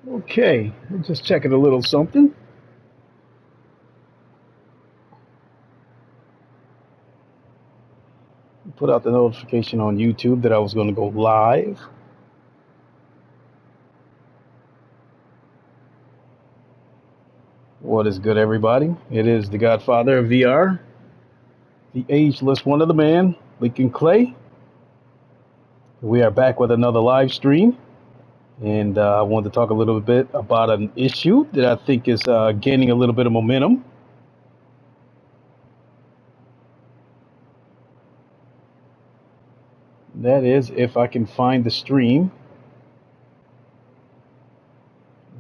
Okay, I'm just checking a little something. Put out the notification on YouTube that I was going to go live. What is good, everybody? It is the Godfather of VR, the ageless one of the man, Lincoln Clay. We are back with another live stream, and I wanted to talk a little bit about an issue that I think is gaining a little bit of momentum. That is, if I can find the stream.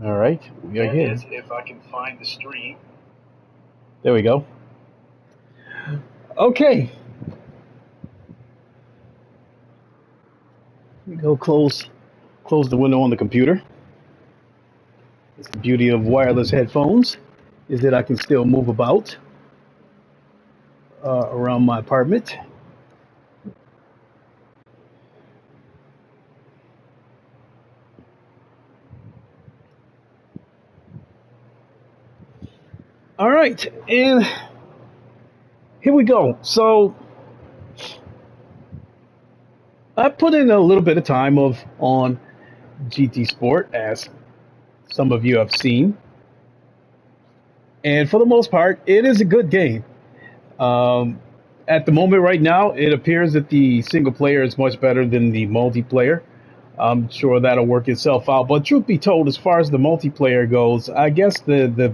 All right, we are here. If I can find the stream. There we go. Okay. Go close the window on the computer. It's the beauty of wireless headphones is that I can still move about around my apartment. All right, and here we go. So I put in a little bit of time on GT Sport, as some of you have seen, and for the most part, it is a good game. Um, at the moment, right now, it appears that the single player is much better than the multiplayer. I'm sure that'll work itself out. But truth be told, as far as the multiplayer goes, I guess the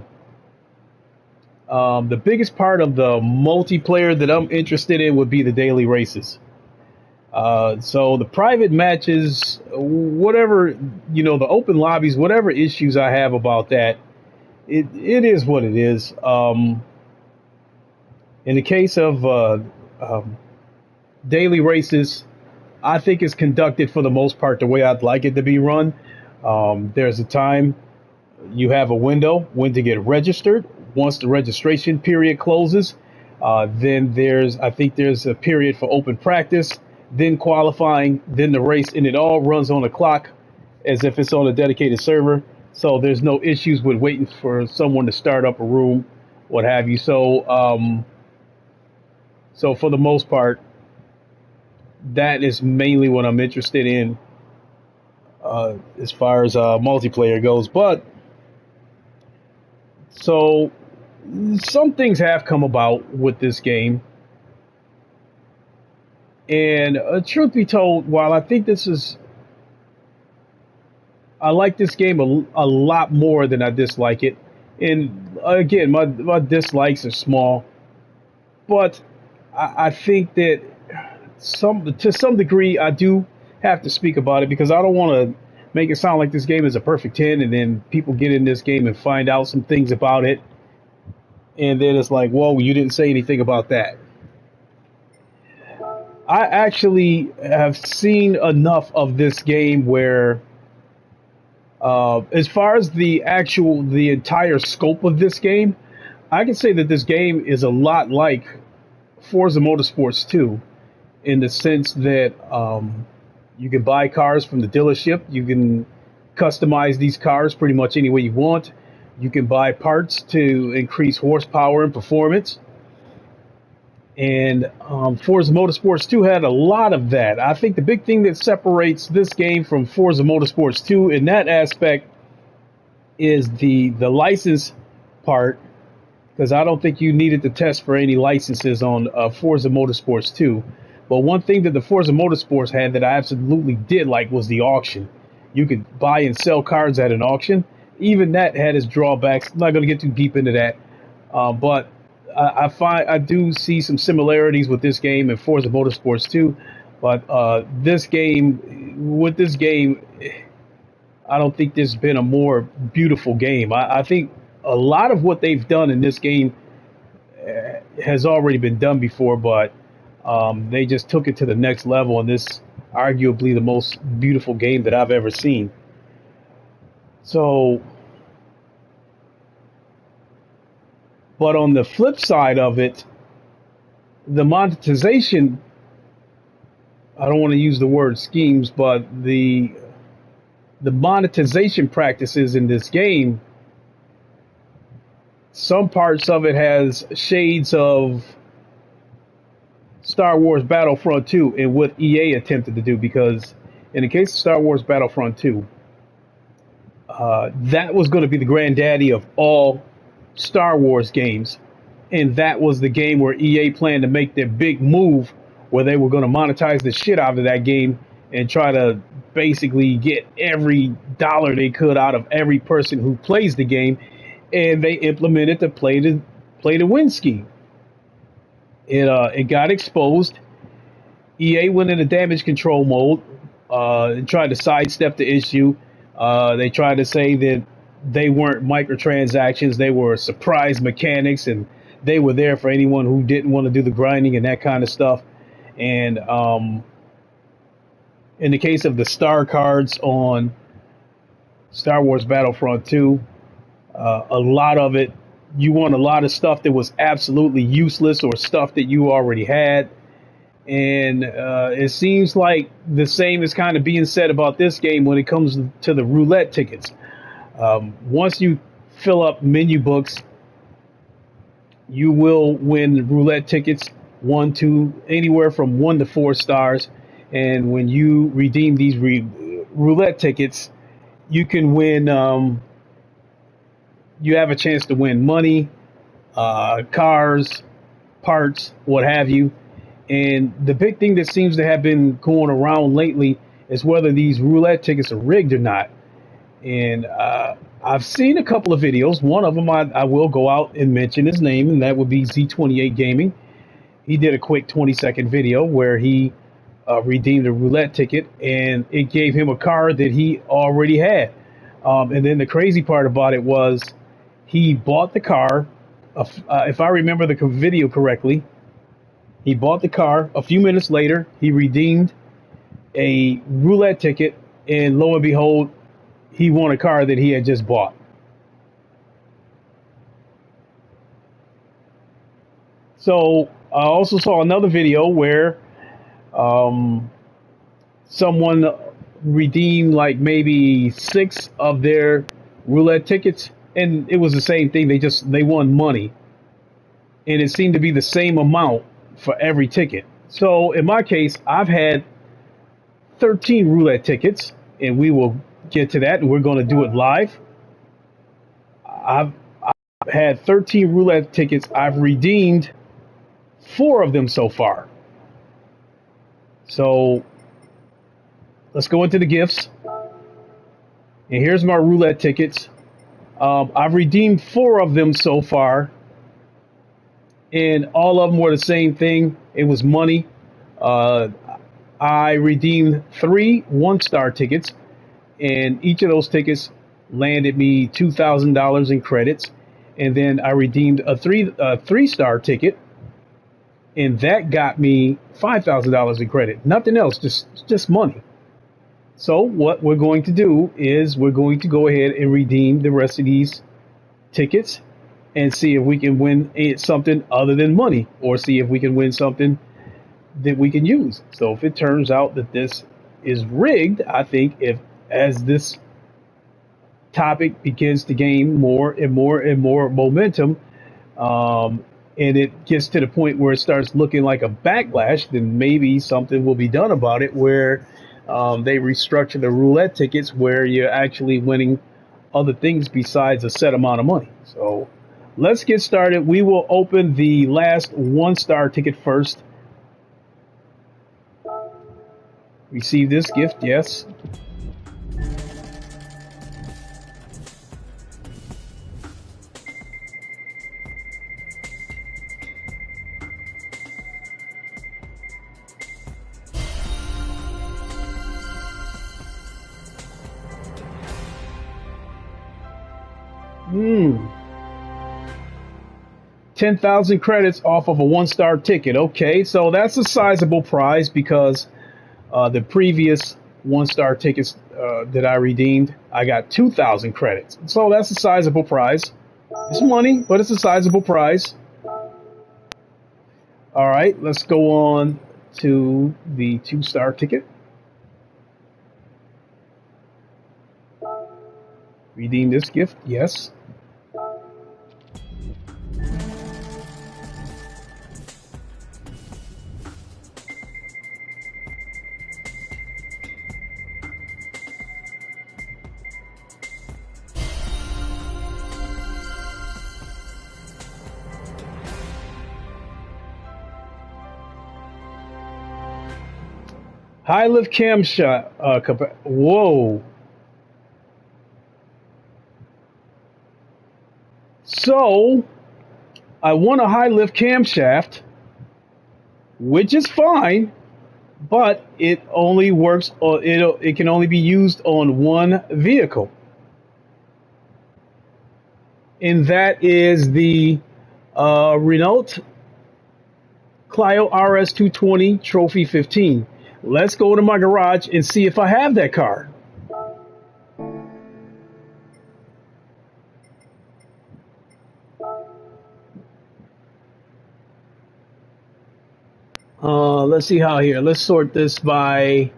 biggest part of the multiplayer that I'm interested in would be the daily races. So the private matches, whatever, the open lobbies, whatever issues I have about that, it is what it is. In the case of um, daily races, I think it's conducted for the most part the way I'd like it to be run. There's a time you have a window when to get registered. Once the registration period closes, then I think there's a period for open practice, then qualifying, then the race, and it all runs on a clock as if it's on a dedicated server. So there's no issues with waiting for someone to start up a room, what have you. So for the most part, that is mainly what I'm interested in as far as multiplayer goes. But so some things have come about with this game. And truth be told, while I like this game a lot more than I dislike it. And again, my dislikes are small, but I think that to some degree, I do have to speak about it because I don't want to make it sound like this game is a perfect 10 and then people get in this game and find out some things about it. And then it's like, whoa, you didn't say anything about that. I actually have seen enough of this game where, as far as the entire scope of this game, I can say that this game is a lot like Forza Motorsports 2 in the sense that you can buy cars from the dealership. You can customize these cars pretty much any way you want. You can buy parts to increase horsepower and performance. And Forza Motorsports 2 had a lot of that. I think the big thing that separates this game from Forza Motorsports 2 in that aspect is the license part, because I don't think you needed to test for any licenses on Forza Motorsports 2. But one thing that the Forza Motorsports had that I absolutely did like was the auction. You could buy and sell cars at an auction. Even that had its drawbacks. I'm not going to get too deep into that. But I do see some similarities with this game and Forza Motorsports 2. But with this game, I don't think there's been a more beautiful game. I think a lot of what they've done in this game has already been done before, but they just took it to the next level, and this arguably the most beautiful game that I've ever seen. So, but on the flip side of it, the monetization, I don't want to use the word schemes, but the monetization practices in this game, some parts of it has shades of Star Wars Battlefront 2 and what EA attempted to do. Because in the case of Star Wars Battlefront 2, that was going to be the granddaddy of all Star Wars games. And that was the game where EA planned to make their big move where they were going to monetize the shit out of that game and try to basically get every dollar they could out of every person who plays the game. And they implemented the play to win scheme. It got exposed. EA went into damage control mode and tried to sidestep the issue. They tried to say that they weren't microtransactions; they were surprise mechanics, and they were there for anyone who didn't want to do the grinding and that kind of stuff. And in the case of the star cards on Star Wars Battlefront 2, a lot of it, you want a lot of stuff that was absolutely useless or stuff that you already had. And it seems like the same is kind of being said about this game when it comes to the roulette tickets. Once you fill up menu books, you will win roulette tickets, anywhere from 1 to 4 stars. And when you redeem these roulette tickets, you can win. You have a chance to win money, cars, parts, what have you. And the big thing that seems to have been going around lately is whether these roulette tickets are rigged or not. And I've seen a couple of videos. One of them I will go out and mention his name, and that would be Z28 Gaming. He did a quick 20-second video where he redeemed a roulette ticket, and it gave him a car that he already had. And then the crazy part about it was he bought the car. If I remember the video correctly, he bought the car. A few minutes later, he redeemed a roulette ticket, and lo and behold, he won a car that he had just bought. So I also saw another video where someone redeemed like maybe 6 of their roulette tickets, and it was the same thing. They won money, and it seemed to be the same amount for every ticket. So in my case, I've had 13 roulette tickets, and we will get to that, and we're going to do it live. I've had 13 roulette tickets. I've redeemed 4 of them so far. So let's go into the gifts. And here's my roulette tickets. I've redeemed 4 of them so far, and all of them were the same thing. It was money. I redeemed 3 1-star tickets, and each of those tickets landed me $2,000 in credits. And then I redeemed a 3-star ticket, and that got me $5,000 in credit. Nothing else, just money. So what we're going to do is we're going to go ahead and redeem the rest of these tickets and see if we can win something other than money, or see if we can win something that we can use. So if it turns out that this is rigged, I think as this topic begins to gain more and more and more momentum, and it gets to the point where it starts looking like a backlash, then maybe something will be done about it, where they restructure the roulette tickets where you're actually winning other things besides a set amount of money. So let's get started. We will open the last 1-star ticket first. Receive this gift, yes. Hmm. 10,000 credits off of a 1-star ticket. Okay, so that's a sizable prize because the previous 1-star tickets that I redeemed, I got 2,000 credits. So that's a sizable prize. It's money, but it's a sizable prize. All right, let's go on to the 2-star ticket. Redeem this gift. Yes. High lift camshaft. Whoa. So I want a high lift camshaft, which is fine, but it only works. It can only be used on one vehicle, and that is the Renault Clio RS220 Trophy 15. Let's go to my garage and see if I have that car. Let's see how here. Let's sort this by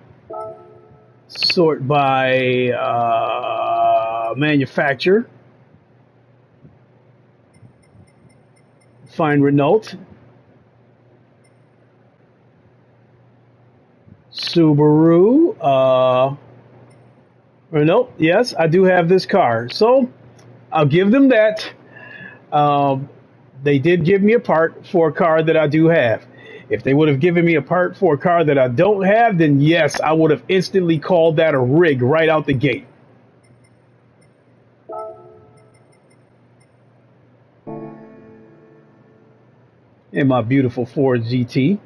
manufacturer. Find Renault. Subaru. Renault. Yes, I do have this car. So I'll give them that. They did give me a part for a car that I do have. If they would have given me a part for a car that I don't have, then yes, I would have instantly called that a rig right out the gate. And my beautiful Ford GT.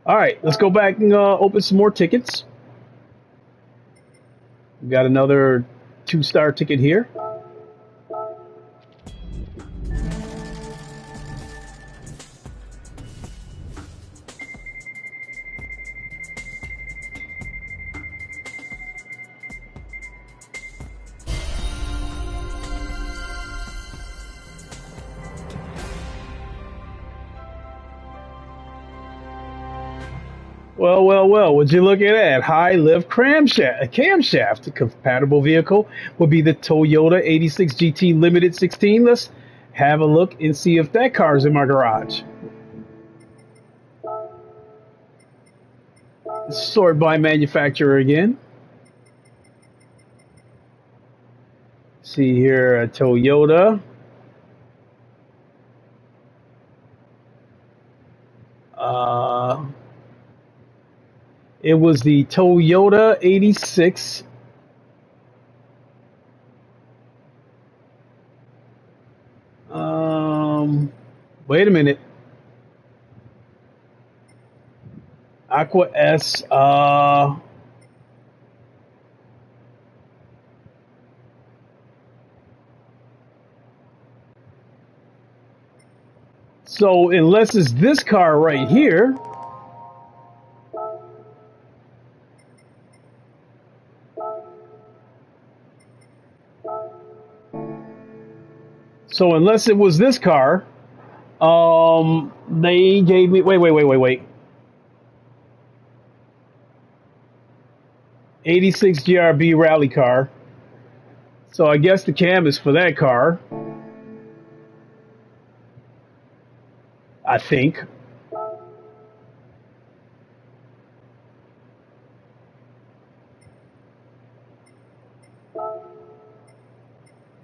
All right, let's go back and open some more tickets. We got another 2-star ticket here. Well, would you look at that? High lift camshaft. A compatible vehicle would be the Toyota 86 GT Limited 16. Let's have a look and see if that car's in my garage. Sort by manufacturer again. See here, a Toyota. It was the Toyota 86. Wait a minute. Aqua S. So unless it's this car right here. So unless it was this car, they gave me, wait. 86 GRB rally car. So I guess the cam is for that car. I think.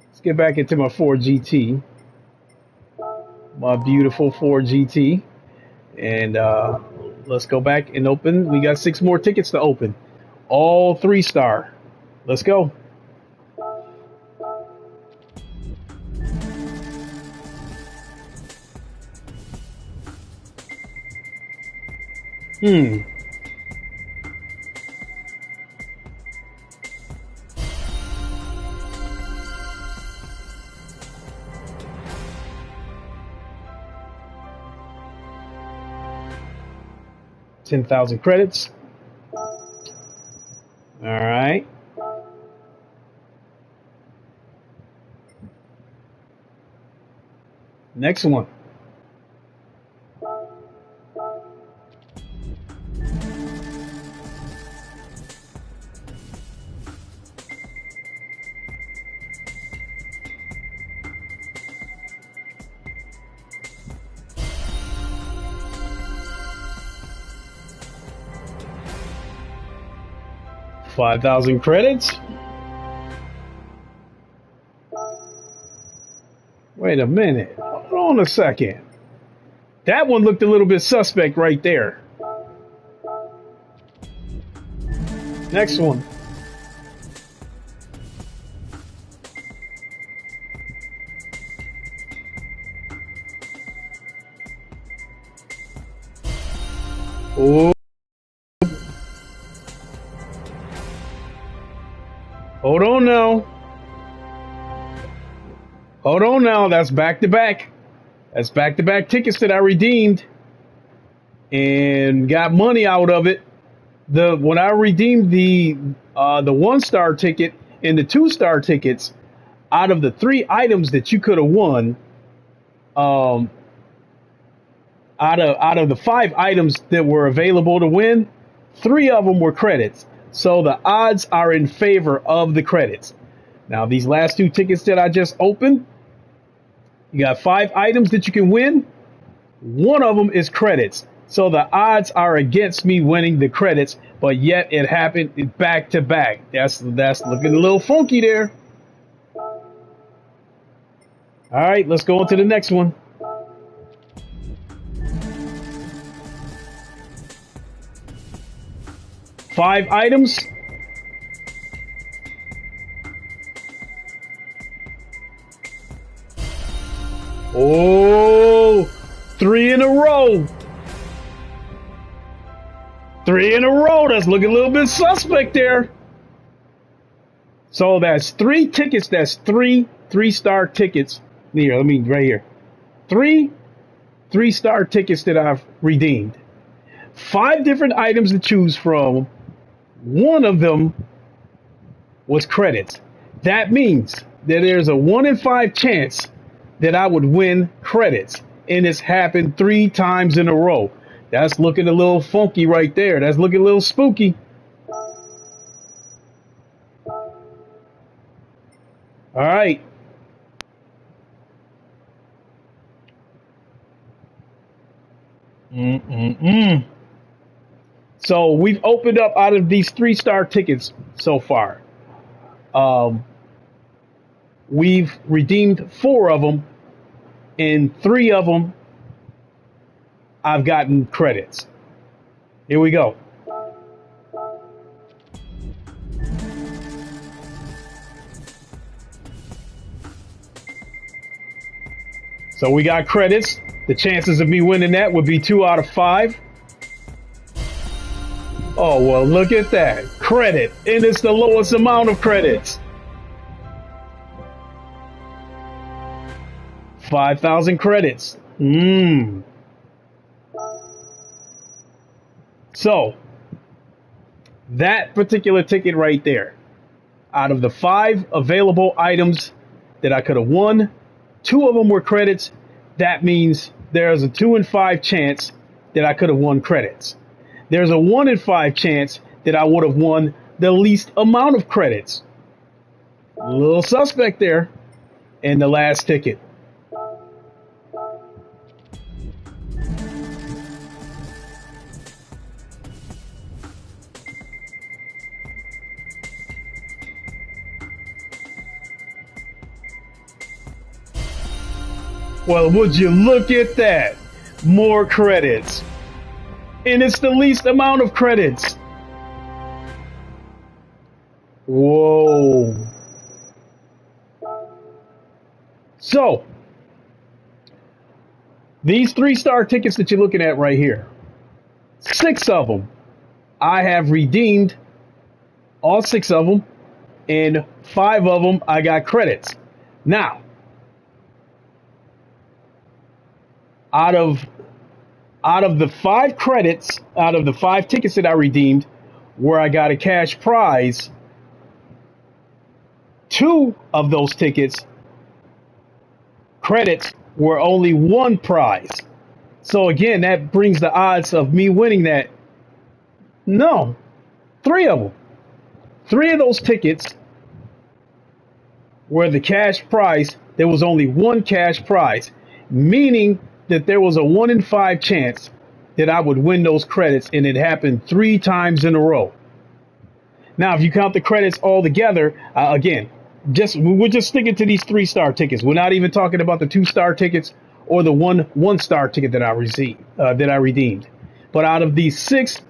Let's get back into my Ford GT. My beautiful Ford GT. And let's go back and open. We got 6 more tickets to open. All 3-star. Let's go. Hmm. $10,000 credits. All right. Next one. 5,000 credits. Wait a minute. Hold on a second. That one looked a little bit suspect right there. Next one. Oh. Hold on now. Hold on now. That's back to back. That's back to back tickets that I redeemed and got money out of it. When I redeemed the 1-star ticket and the 2-star tickets, out of the 3 items that you could have won, out of the 5 items that were available to win, 3 of them were credits. So the odds are in favor of the credits. Now these last 2 tickets that I just opened, you got 5 items that you can win. 1 of them is credits. So the odds are against me winning the credits, but yet it happened back to back. That's looking a little funky there. All right, let's go on to the next one. Five items. Oh, 3 in a row. 3 in a row. That's looking a little bit suspect there. So that's 3 tickets. That's 3 3-star tickets. Here, let me right here. 3 3-star tickets that I've redeemed. 5 different items to choose from. 1 of them was credits. That means that there's a 1 in 5 chance that I would win credits. And it's happened 3 times in a row. That's looking a little funky right there. That's looking a little spooky. All right. So we've opened up out of these 3-star tickets so far. We've redeemed 4 of them, and 3 of them I've gotten credits. Here we go. So we got credits. The chances of me winning that would be 2 out of 5. Oh, well, look at that. Credit. And it's the lowest amount of credits. 5,000 credits. So, that particular ticket right there, out of the 5 available items that I could have won, 2 of them were credits. That means there's a 2 in 5 chance that I could have won credits. There's a 1 in 5 chance that I would have won the least amount of credits. A little suspect there in the last ticket. Well, would you look at that? More credits. And it's the least amount of credits. Whoa. So, these 3-star tickets that you're looking at right here, 6 of them, I have redeemed all 6 of them, and 5 of them I got credits. Now, out of the 5 credits, out of the 5 tickets that I redeemed, where I got a cash prize, 2 of those tickets, credits, were only 1 prize. So again, that brings the odds of me winning that. No, 3 of them. 3 of those tickets were the cash prize. There was only 1 cash prize, meaning that there was a 1 in 5 chance that I would win those credits, and it happened 3 times in a row. Now, if you count the credits all together, again, we're just sticking to these 3-star tickets. We're not even talking about the 2-star tickets or the one-star ticket that I received, that I redeemed. But out of these 6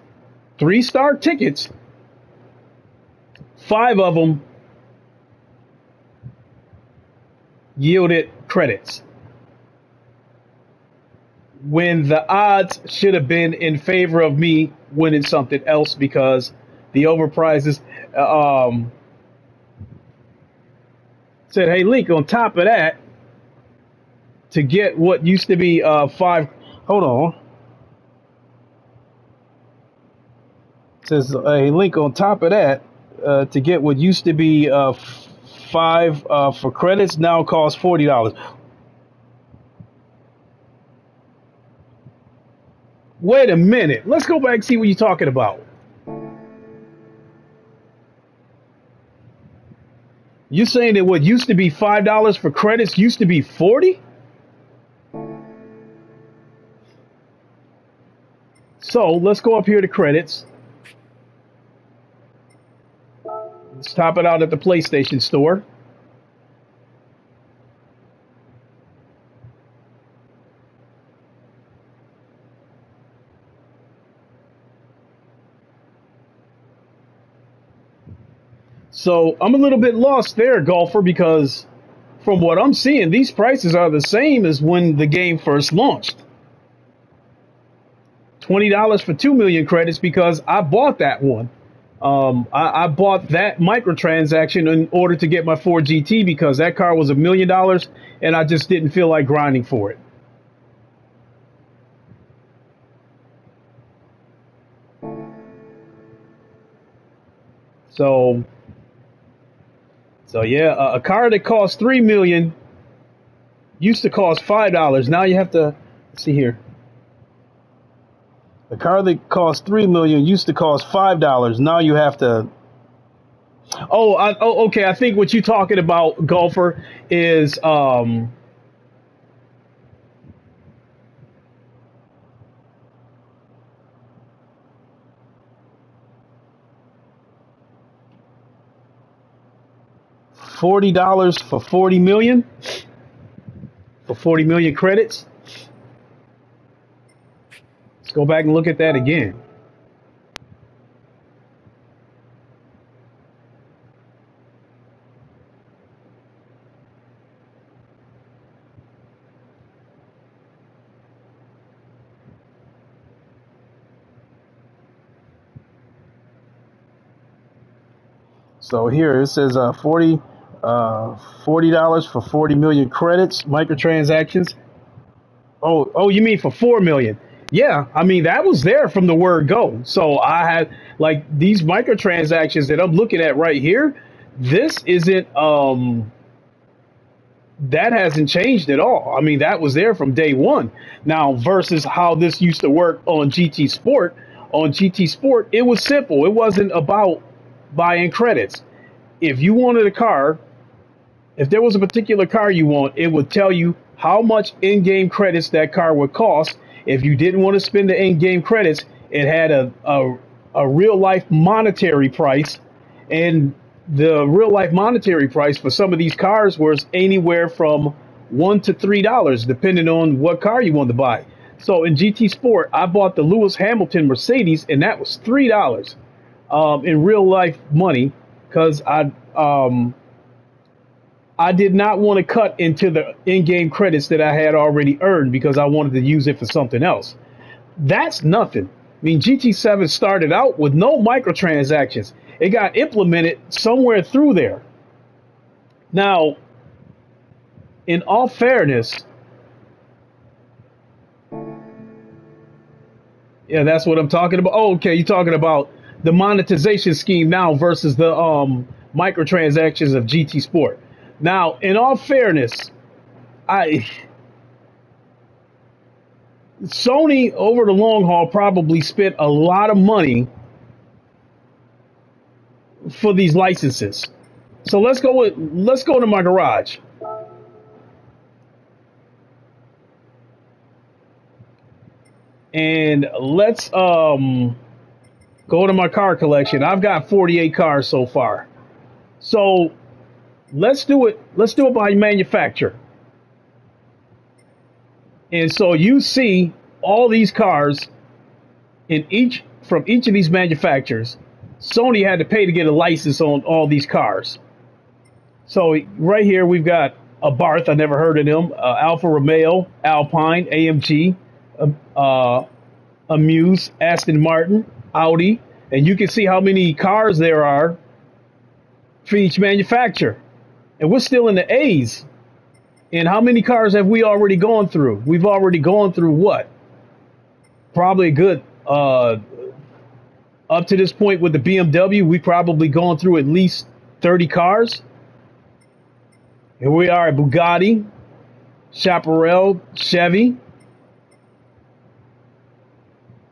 3-star tickets, 5 of them yielded credits when the odds should have been in favor of me winning something else because the overprices said, hey, Link, on top of that, to get what used to be 5, hold on. It says, hey, Link, on top of that, to get what used to be 5 for credits now costs $40. Wait a minute. Let's go back and see what you're talking about. You're saying that what used to be $5 for credits used to be 40? So let's go up here to credits. Let's top it out at the PlayStation Store. So I'm a little bit lost there, golfer, because from what I'm seeing, these prices are the same as when the game first launched. $20 for 2 million credits because I bought that one. I bought that microtransaction in order to get my Ford GT because that car was $1 million and I just didn't feel like grinding for it. So yeah, a car that cost $3 million used to cost $5. Now you have to see here. A car that cost $3 million used to cost $5. Now you have to. Okay. I think what you're talking about, golfer, is $40 for 40 million for 40 million credits. Let's go back and look at that again. So here it says $40 for 40 million credits, microtransactions. Oh, you mean for 4 million? Yeah, I mean that was there from the word go. So I had like these microtransactions that I'm looking at right here. This isn't that hasn't changed at all. I mean that was there from day one. Now versus how this used to work on GT Sport. On GT Sport, it was simple. It wasn't about buying credits. If you wanted a car, if there was a particular car you want, it would tell you how much in-game credits that car would cost. If you didn't want to spend the in-game credits, it had a real life monetary price, and the real life monetary price for some of these cars was anywhere from $1 to $3, depending on what car you wanted to buy. So in GT Sport, I bought the Lewis Hamilton Mercedes, and that was $3 in real life money because I did not want to cut into the in-game credits that I had already earned because I wanted to use it for something else. That's nothing. I mean, GT7 started out with no microtransactions. It got implemented somewhere through there. Now, in all fairness, yeah, that's what I'm talking about. Oh, okay, you're talking about the monetization scheme now versus the microtransactions of GT Sport. Now, in all fairness, Sony over the long haul probably spent a lot of money for these licenses. So let's go to my garage. And let's Go to my car collection. I've got 48 cars so far. So let's do it. Let's do it by manufacturer. And so you see all these cars from each of these manufacturers. Sony had to pay to get a license on all these cars. So right here we've got a Barth. I never heard of them. Alfa Romeo, Alpine, AMG, Amuse, Aston Martin, Audi, and you can see how many cars there are for each manufacturer. And we're still in the A's. And how many cars have we already gone through? We've already gone through what? Probably a good, up to this point with the BMW, we've probably gone through at least 30 cars. Here we are at Bugatti, Chaparral, Chevy,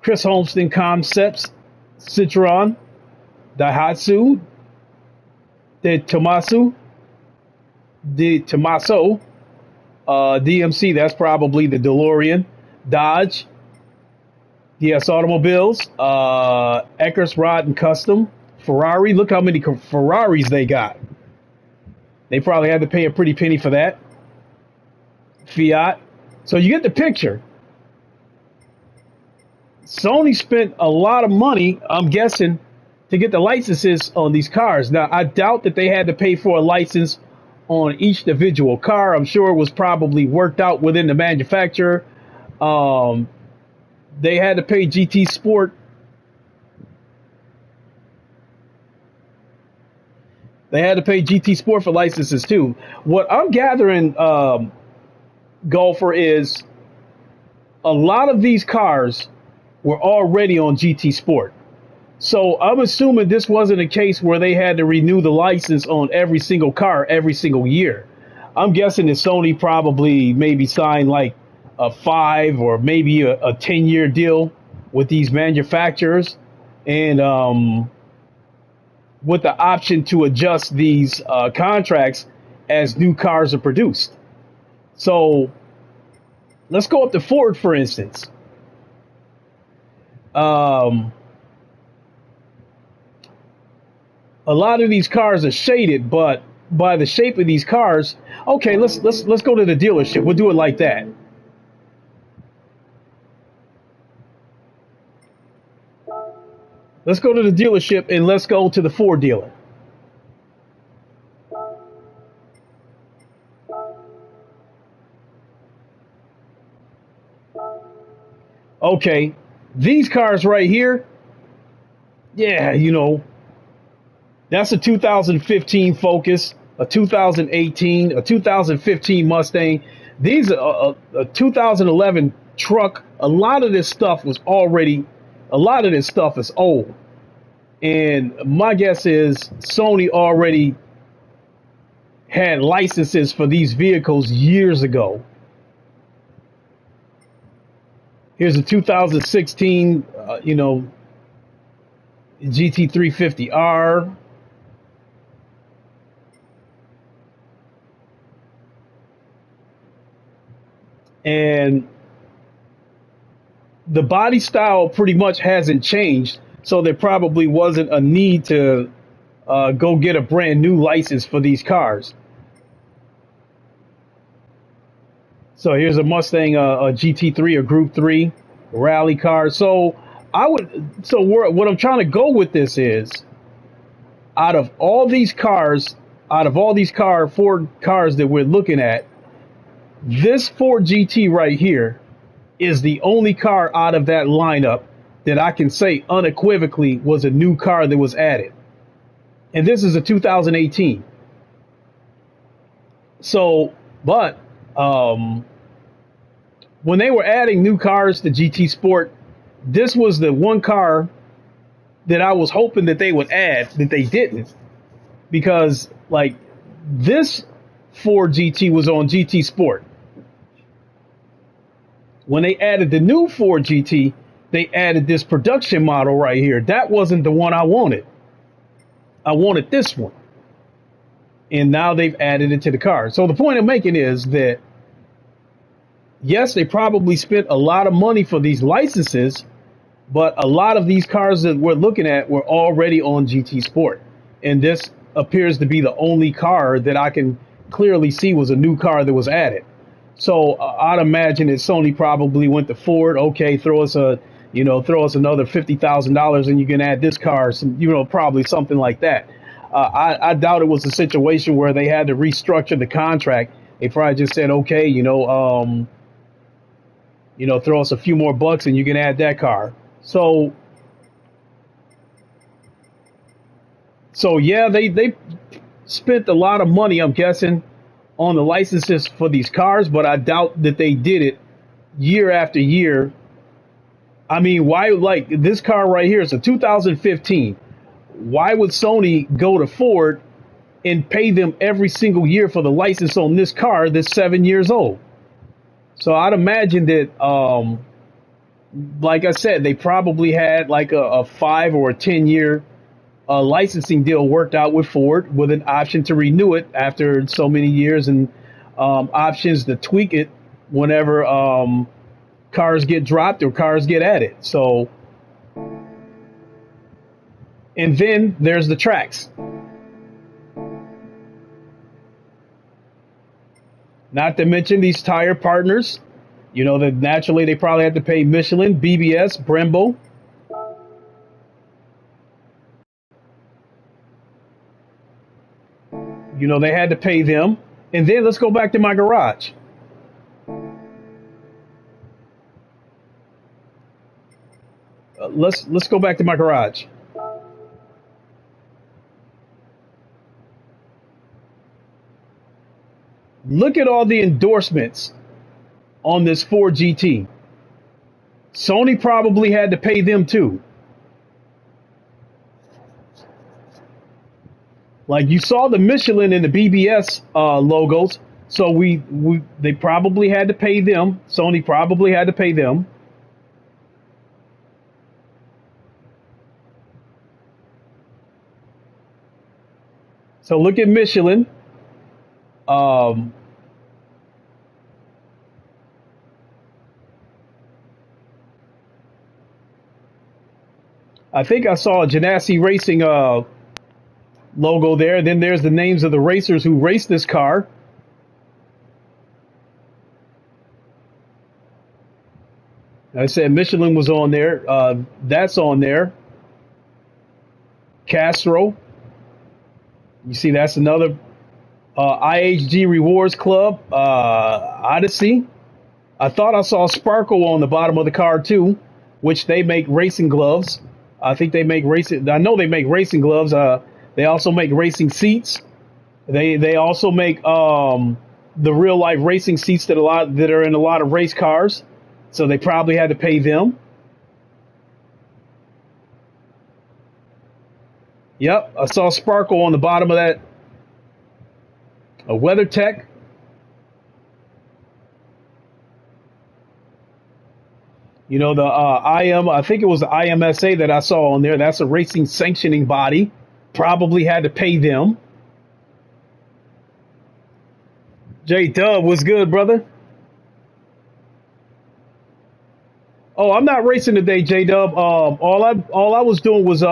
Chris Holmeston Concepts, Citroen, Daihatsu, De Tomaso, DMC, that's probably the DeLorean, Dodge, DS Automobiles, Eckers Rod and Custom, Ferrari. Look how many Ferraris they got. They probably had to pay a pretty penny for that. Fiat. So you get the picture. Sony spent a lot of money, I'm guessing, to get the licenses on these cars. Now, I doubt that they had to pay for a license on each individual car. I'm sure it was probably worked out within the manufacturer. They had to pay GT Sport. They had to pay GT Sport for licenses too. What I'm gathering, Golfer, is a lot of these cars were already on GT Sport. So I'm assuming this wasn't a case where they had to renew the license on every single car every single year. I'm guessing that Sony probably maybe signed like a 5 or maybe a 10-year deal with these manufacturers, and with the option to adjust these contracts as new cars are produced. So let's go up to Ford, for instance. A lot of these cars are shaded, but by the shape of these cars, okay, let's go to the dealership. We'll do it like that. Let's go to the dealership and let's go to the Ford dealer. Okay, these cars right here, yeah, you know, that's a 2015 Focus, a 2018, a 2015 Mustang. These are a 2011 truck. A lot of this stuff is old. And my guess is Sony already had licenses for these vehicles years ago. Here's a 2016, GT350R. And the body style pretty much hasn't changed, so there probably wasn't a need to go get a brand new license for these cars. So here's a Mustang, a GT3 or Group 3 rally car. So what I'm trying to go with this is, out of all these Ford cars that we're looking at, this Ford GT right here is the only car out of that lineup that I can say unequivocally was a new car that was added. And this is a 2018. So, but when they were adding new cars to GT Sport, this was the one car that I was hoping that they would add that they didn't. Because, like, this Ford GT was on GT Sport. When they added the new Ford GT, they added this production model right here. That wasn't the one I wanted. I wanted this one. And now they've added it to the car. So the point I'm making is that, yes, they probably spent a lot of money for these licenses, But a lot of these cars that we're looking at were already on GT Sport. And this appears to be the only car that I can clearly see was a new car that was added. So I'd imagine that Sony probably went to Ford. Okay, throw us another $50,000 and you can add this car. Some, probably something like that. I doubt it was a situation where they had to restructure the contract. They probably just said, okay, throw us a few more bucks and you can add that car. So yeah, they spent a lot of money, I'm guessing, on the licenses for these cars, but I doubt that they did it year after year. I mean, why, like this car right here is a 2015. Why would Sony go to Ford and pay them every single year for the license on this car that's 7 years old? So I'd imagine that, like I said, they probably had like a 5 or 10 year licensing deal worked out with Ford with an option to renew it after so many years and options to tweak it whenever cars get dropped or cars get added. So, and then there's the tracks. Not to mention these tire partners. That naturally they probably had to pay Michelin, BBS, Brembo. They had to pay them. And then let's go back to my garage. Let's go back to my garage. Look at all the endorsements on this Ford GT. Sony probably had to pay them too. Like you saw the Michelin and the BBS logos, so they probably had to pay them. Sony probably had to pay them. So look at Michelin. I think I saw a Genasi Racing logo there. Then there's the names of the racers who raced this car. I said Michelin was on there. That's on there. Castro. You see, that's another IHG Rewards Club. Odyssey. I thought I saw Sparkle on the bottom of the car too, which they make racing gloves. I think they make racing. I know they make racing gloves. They also make racing seats. They also make the real life racing seats that are in a lot of race cars. So they probably had to pay them. Yep, I saw Sparkle on the bottom of that. A WeatherTech. I think it was the IMSA that I saw on there. That's a racing sanctioning body. Probably had to pay them. J Dub, what's good, brother? Oh, I'm not racing today, J Dub. All I was doing was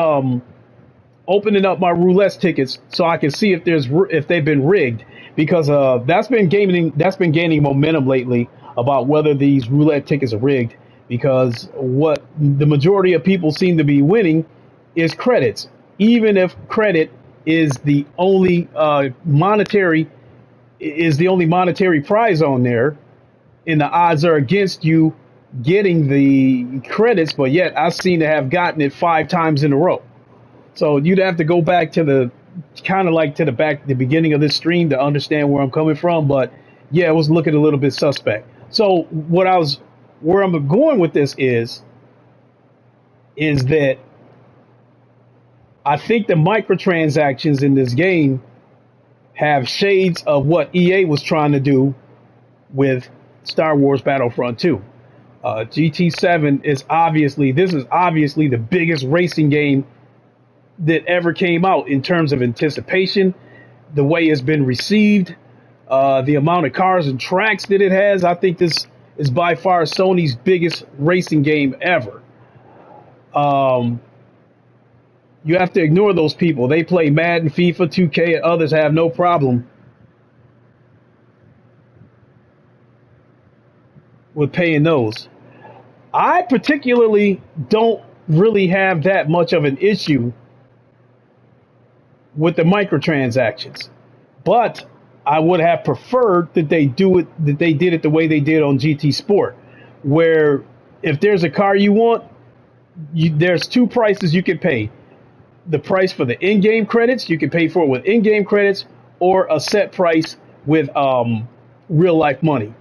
opening up my roulette tickets so I can see if they've been rigged, because that's been gaining momentum lately about whether these roulette tickets are rigged, because what the majority of people seem to be winning is credits, even if credit is the only monetary prize on there, and the odds are against you getting the credits, but yet I seem to have gotten it 5 times in a row. So you'd have to go back to the beginning of this stream to understand where I'm coming from. But yeah, it was looking a little bit suspect. So where I'm going with this is that I think the microtransactions in this game have shades of what EA was trying to do with Star Wars Battlefront 2. GT7 is obviously the biggest racing game that ever came out in terms of anticipation, the way it's been received, the amount of cars and tracks that it has. I think this is by far Sony's biggest racing game ever. Um, you have to ignore those people. They play Madden, FIFA, 2K, and others have no problem with paying those. I particularly don't really have that much of an issue with the microtransactions, but I would have preferred that they did it the way they did on GT Sport, where if there's a car you want, there's two prices you can pay. The price for the in-game credits, you can pay for it with in-game credits, or a set price with real life money.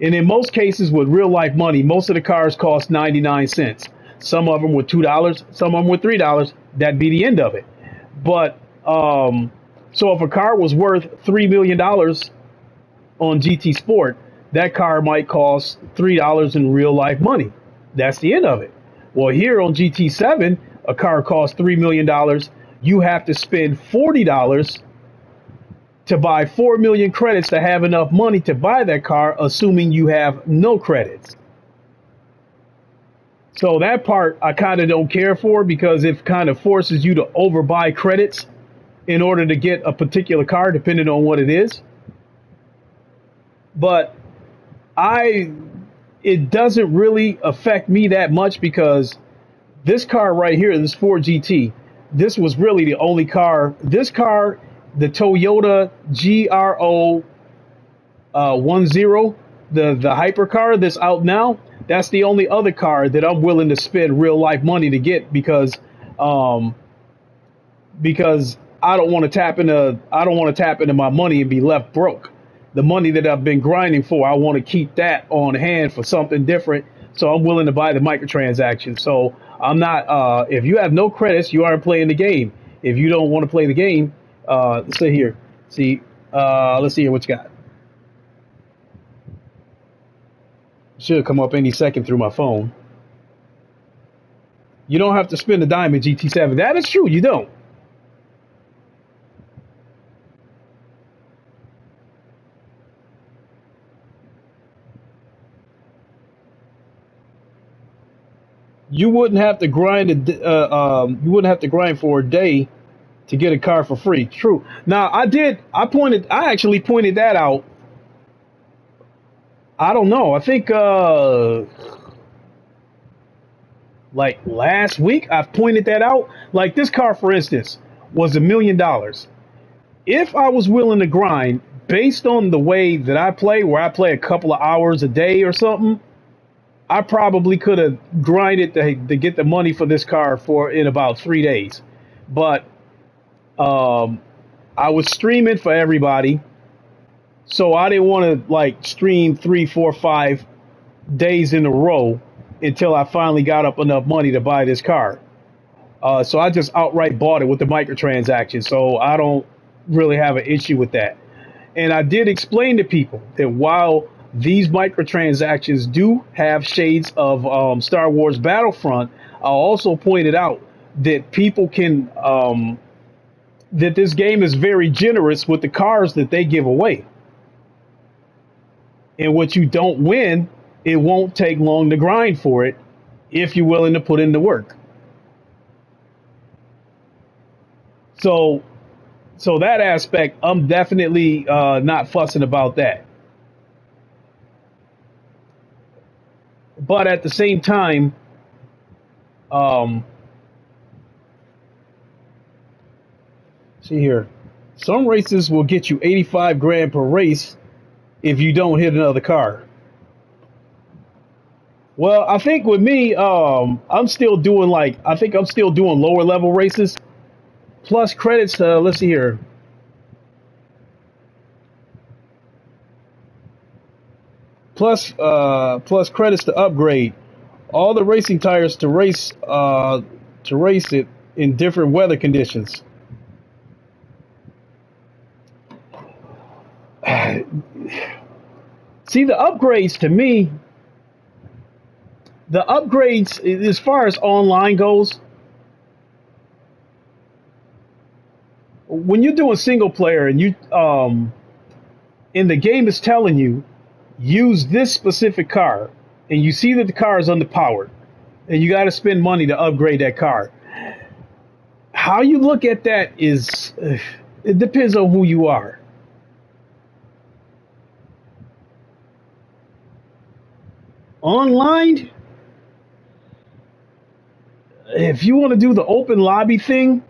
And in most cases with real life money, most of the cars cost 99 cents. Some of them with $2, some of them with $3. That'd be the end of it. But so if a car was worth $3 million on GT Sport, that car might cost $3 in real life money. That's the end of it. Well, here on GT7, a car costs $3 million. You have to spend $40 to buy 4 million credits to have enough money to buy that car, assuming you have no credits. So that part I kind of don't care for, because it kind of forces you to overbuy credits in order to get a particular car, depending on what it is. But it doesn't really affect me that much, because this car right here, this Ford GT, this was really the only car. This car, the Toyota GRO 10, the hypercar that's out now, that's the only other car that I'm willing to spend real life money to get, because I don't want to tap into my money and be left broke. The money that I've been grinding for, I want to keep that on hand for something different. So I'm willing to buy the microtransactions. So I'm not, if you have no credits, you aren't playing the game. If you don't want to play the game, let's see here. Let's see here what you got. Should come up any second through my phone. You don't have to spend a dime in GT7. That is true. You don't. You wouldn't have to grind you wouldn't have to grind for a day to get a car for free. True. Now I actually pointed that out. I don't know. I think like last week I've pointed that out. Like this car, for instance, was $1 million. If I was willing to grind based on the way that I play, where I play a couple of hours a day or something, I probably could have grinded to get the money for this car in about 3 days. But I was streaming for everybody, so I didn't want to like stream 3, 4, 5 days in a row until I finally got up enough money to buy this car. So I just outright bought it with the microtransactions. So I don't really have an issue with that. And I did explain to people that while these microtransactions do have shades of Star Wars Battlefront, I also pointed out that people can that this game is very generous with the cars that they give away. And what you don't win, it won't take long to grind for it if you're willing to put in the work. So that aspect, I'm definitely not fussing about that. But at the same time, see here, some races will get you 85 grand per race if you don't hit another car. Well, I think with me, I'm still doing lower level races. Plus credits, let's see here. Plus credits to upgrade all the racing tires to race it in different weather conditions. See, the upgrades to me, as far as online goes, when you're doing single player and and the game is telling you use this specific car, and you see that the car is underpowered, and you got to spend money to upgrade that car. How you look at that is, it depends on who you are. Online, if you want to do the open lobby thing,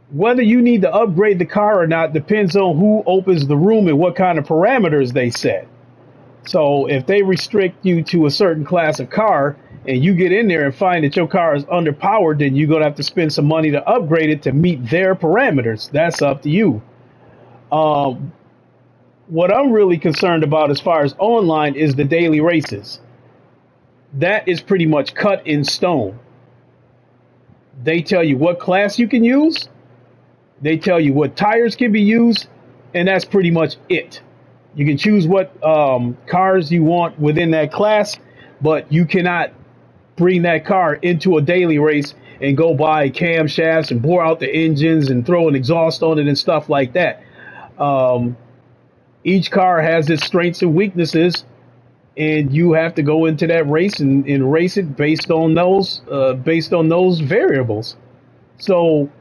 whether you need to upgrade the car or not depends on who opens the room and what kind of parameters they set. So if they restrict you to a certain class of car and you get in there and find that your car is underpowered, then you're going to have to spend some money to upgrade it to meet their parameters. That's up to you. What I'm really concerned about as far as online is the daily races. That is pretty much cut in stone. They tell you what class you can use. They tell you what tires can be used, and that's pretty much it. You can choose what cars you want within that class, but you cannot bring that car into a daily race and go buy camshafts and bore out the engines and throw an exhaust on it and stuff like that. Each car has its strengths and weaknesses, and you have to go into that race and race it based on those variables. So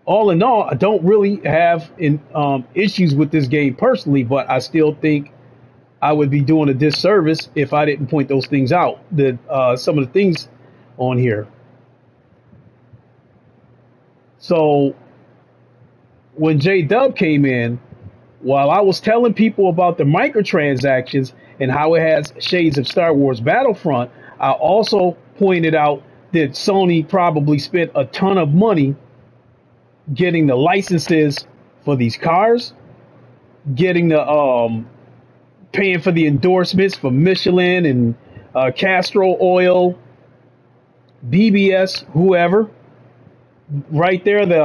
all in all, I don't really have issues with this game personally, but I still think I would be doing a disservice if I didn't point those things out. Some of the things on here. So when J-Dub came in, while I was telling people about the microtransactions and how it has shades of Star Wars Battlefront, I also pointed out that Sony probably spent a ton of money getting the licenses for these cars, getting the paying for the endorsements for Michelin and Castrol Oil, BBS, whoever. Right there, the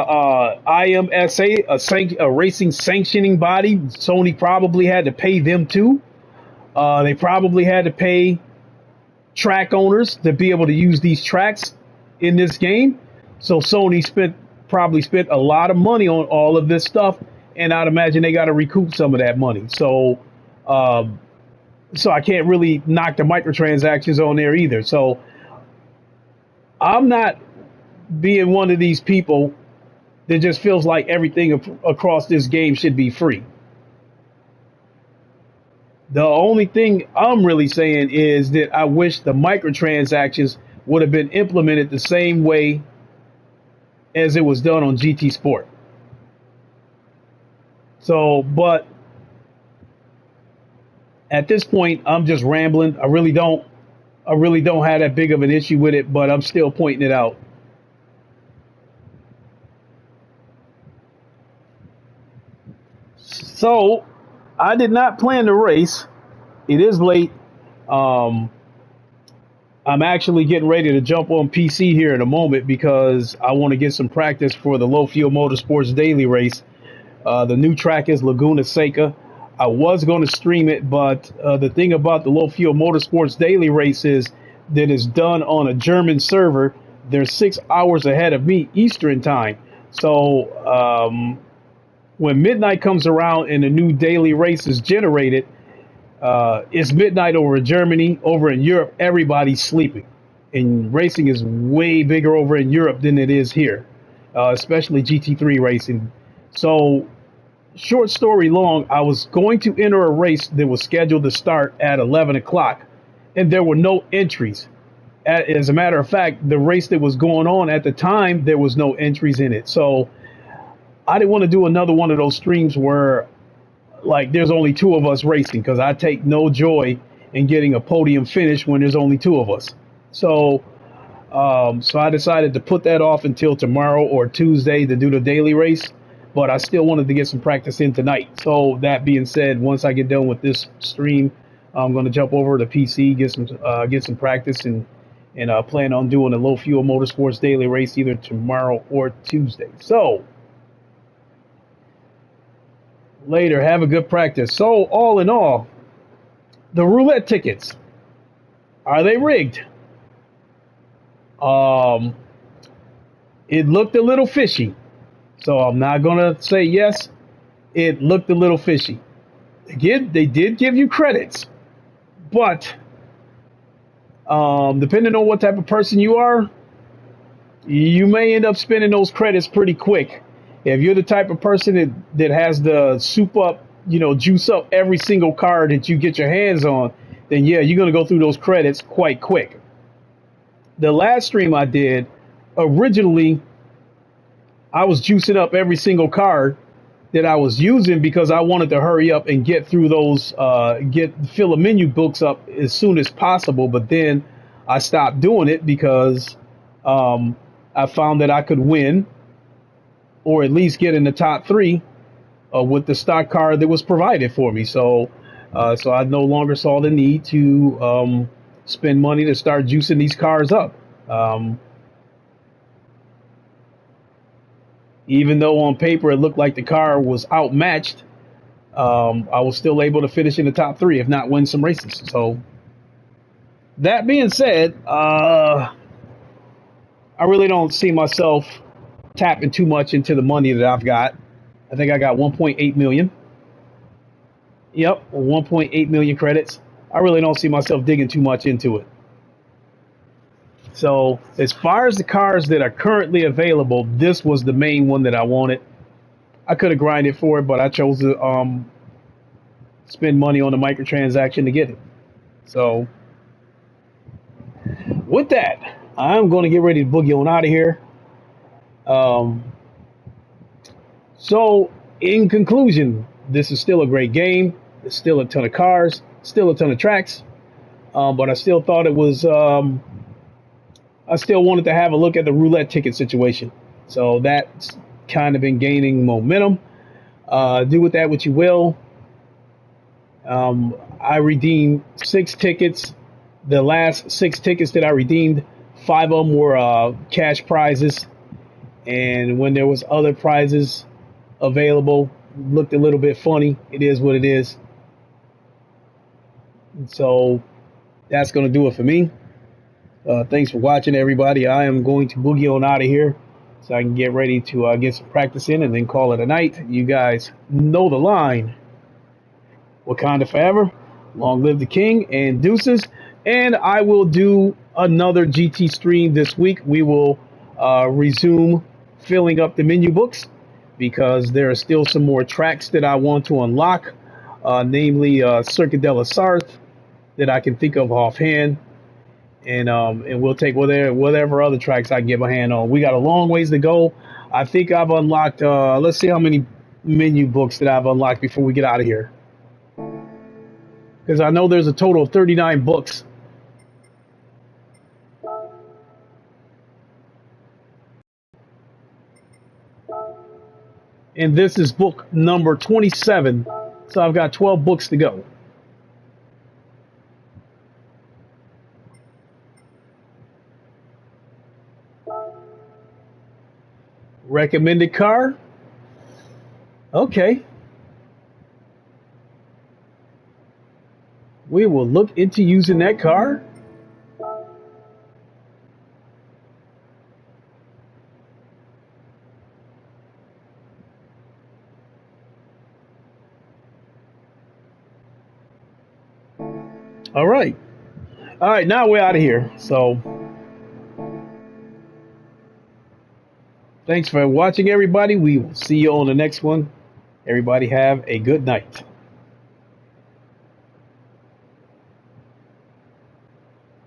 IMSA, a racing sanctioning body. Sony probably had to pay them too. They probably had to pay track owners to be able to use these tracks in this game. So Sony probably spent a lot of money on all of this stuff, and I'd imagine they got to recoup some of that money. So I can't really knock the microtransactions on there either. So I'm not being one of these people that just feels like everything across this game should be free. The only thing I'm really saying is that I wish the microtransactions would have been implemented the same way as it was done on GT Sport. So, but at this point, I'm just rambling. I really don't have that big of an issue with it, but I'm still pointing it out. So, I did not plan the race. It is late. I'm actually getting ready to jump on PC here in a moment because I want to get some practice for the Low Fuel Motorsports Daily Race. The new track is Laguna Seca. I was going to stream it, but the thing about the Low Fuel Motorsports Daily Race is that it's done on a German server. They're 6 hours ahead of me Eastern time. So when midnight comes around and the new daily race is generated, it's midnight over in Germany. Over in Europe, everybody's sleeping. And racing is way bigger over in Europe than it is here, especially GT3 racing. So, short story long, I was going to enter a race that was scheduled to start at 11 o'clock, and there were no entries. As a matter of fact, the race that was going on at the time, there was no entries in it. So, I didn't want to do another one of those streams where like there's only two of us racing, because I take no joy in getting a podium finish when there's only two of us. So I decided to put that off until tomorrow or Tuesday to do the daily race, but I still wanted to get some practice in tonight. So that being said, once I get done with this stream, I'm going to jump over to PC, get some practice, and plan on doing a Low Fuel Motorsports Daily Race either tomorrow or Tuesday. So later, have a good practice. So all in all, the roulette tickets, are they rigged? It looked a little fishy, so I'm not gonna say yes. It looked a little fishy. Again, they did give you credits, but Depending on what type of person you are, you may end up spending those credits pretty quick. If you're the type of person that has the soup up, juice up every single card that you get your hands on, then yeah, you're going to go through those credits quite quick. The last stream I did, originally, I was juicing up every single card that I was using because I wanted to hurry up and get through those, fill the menu books up as soon as possible. But then I stopped doing it because I found that I could win or at least get in the top three with the stock card that was provided for me. So I no longer saw the need to spend money to start juicing these cars up. Even though on paper it looked like the car was outmatched, I was still able to finish in the top three, if not win some races. So that being said, I really don't see myself tapping too much into the money that I've got. I think I got 1.8 million. Yep, 1.8 million credits. I really don't see myself digging too much into it. So as far as the cars that are currently available, this was the main one that I wanted. I could have grinded for it, but I chose to spend money on the microtransaction to get it. So with that, I'm going to get ready to boogie on out of here. So in conclusion, this is still a great game. There's still a ton of cars, still a ton of tracks, but I still thought it was. I still wanted to have a look at the roulette ticket situation. So that's kind of been gaining momentum. Do with that what you will. I redeemed 6 tickets. The last 6 tickets that I redeemed, 5 of them were cash prizes. And when there was other prizes available, looked a little bit funny. It is what it is. So that's going to do it for me. Thanks for watching, everybody. I am going to boogie on out of here so I can get ready to get some practice in and then call it a night. You guys know the line. Wakanda forever. Long live the king, and deuces. And I will do another GT stream this week. We will resume filling up the menu books because there are still some more tracks that I want to unlock, namely Circuit de la Sarthe that I can think of offhand. And we'll take whatever other tracks I can get my hand on. We got a long ways to go. I think I've unlocked, let's see how many menu books that I've unlocked before we get out of here. Because I know there's a total of 39 books. And this is book number 27. So I've got 12 books to go. Recommended car? Okay. We will look into using that car. All right. All right, now we're out of here. So thanks for watching, everybody. We will see you on the next one. Everybody have a good night.